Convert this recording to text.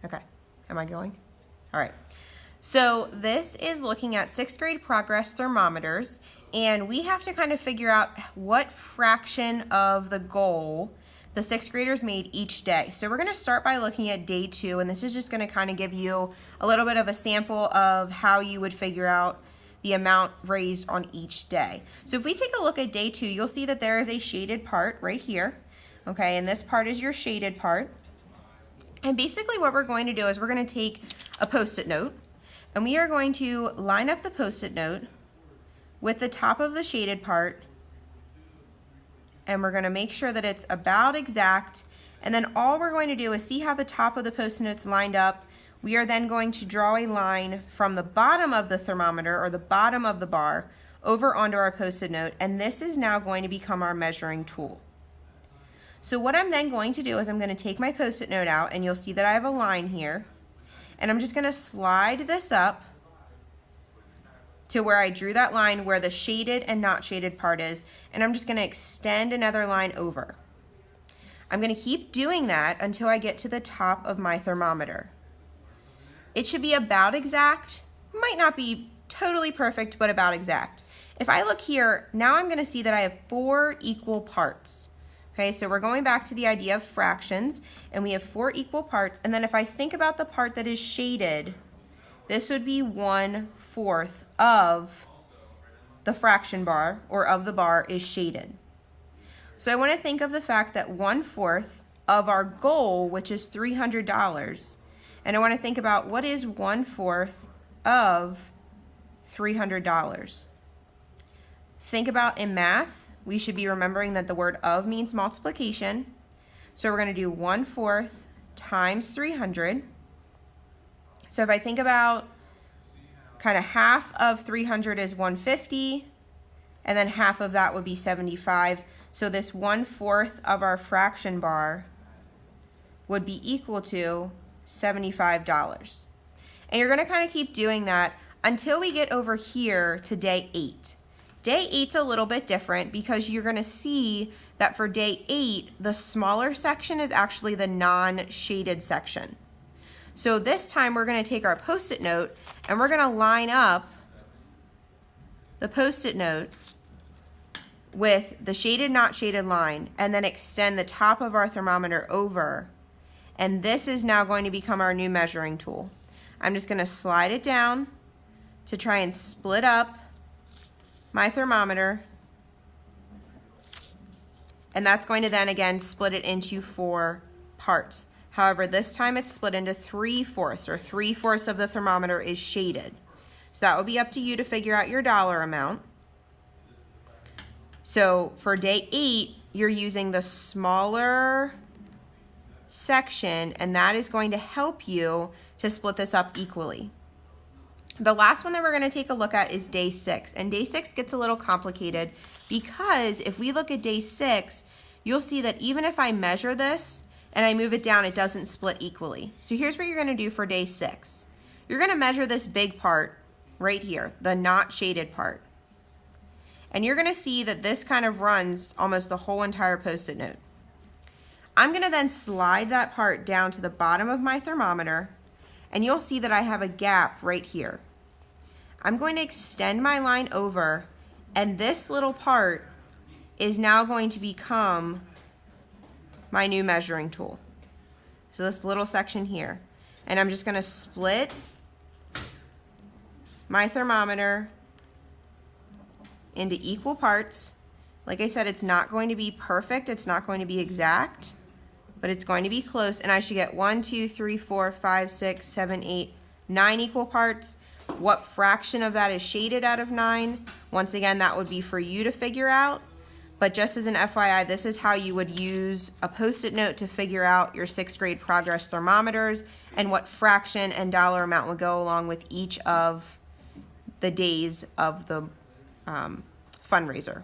Okay, am I going? All right. So this is looking at 6th grade progress thermometers, and we have to kind of figure out what fraction of the goal the 6th graders made each day. So we're going to start by looking at day 2, and this is just going to kind of give you a little bit of a sample of how you would figure out the amount raised on each day. So if we take a look at day 2, you'll see that there is a shaded part right here. Okay, and this part is your shaded part. And basically what we're going to do is we're going to take a Post-it note, and we are going to line up the Post-it note with the top of the shaded part, and we're going to make sure that it's about exact. And then all we're going to do is see how the top of the Post-it note's lined up. We are then going to draw a line from the bottom of the thermometer, or the bottom of the bar, over onto our Post-it note, and this is now going to become our measuring tool. So what I'm then going to do is I'm going to take my Post-it note out, and you'll see that I have a line here, and I'm just going to slide this up to where I drew that line where the shaded and not shaded part is, and I'm just going to extend another line over. I'm going to keep doing that until I get to the top of my thermometer. It should be about exact, might not be totally perfect, but about exact. If I look here, now I'm going to see that I have 4 equal parts. Okay, so we're going back to the idea of fractions, and we have 4 equal parts, and then if I think about the part that is shaded, this would be 1/4 of the fraction bar, or of the bar, is shaded. So I want to think of the fact that 1/4 of our goal, which is $300, and I want to think about what is 1/4 of $300. Think about in math, we should be remembering that the word of means multiplication. So we're going to do 1/4 times 300. So if I think about kind of half of 300 is 150, and then half of that would be 75. So this 1/4 of our fraction bar would be equal to $75. And you're going to kind of keep doing that until we get over here to day 8. Day 8's a little bit different because you're going to see that for day 8, the smaller section is actually the non-shaded section. So this time we're going to take our Post-it note and we're going to line up the Post-it note with the shaded, not shaded line, and then extend the top of our thermometer over. And this is now going to become our new measuring tool. I'm just going to slide it down to try and split up my thermometer, and that's going to then again split it into 4 parts. However, this time it's split into 3/4, or 3/4 of the thermometer is shaded. So that will be up to you to figure out your dollar amount. So for day 8, you're using the smaller section, and that is going to help you to split this up equally. The last one that we're going to take a look at is day 6, and day 6 gets a little complicated because if we look at day 6, you'll see that even if I measure this and I move it down, it doesn't split equally. So here's what you're going to do for day 6. You're going to measure this big part right here, the not shaded part, and you're going to see that this kind of runs almost the whole entire Post-it note. I'm going to then slide that part down to the bottom of my thermometer, and you'll see that I have a gap right here. I'm going to extend my line over, and this little part is now going to become my new measuring tool. So this little section here. And I'm just going to split my thermometer into equal parts. Like I said, it's not going to be perfect, it's not going to be exact, but it's going to be close, and I should get 1, 2, 3, 4, 5, 6, 7, 8, 9 equal parts. What fraction of that is shaded out of 9? Once again, that would be for you to figure out, but just as an FYI, this is how you would use a Post-it note to figure out your 6th grade progress thermometers and what fraction and dollar amount would go along with each of the days of the fundraiser.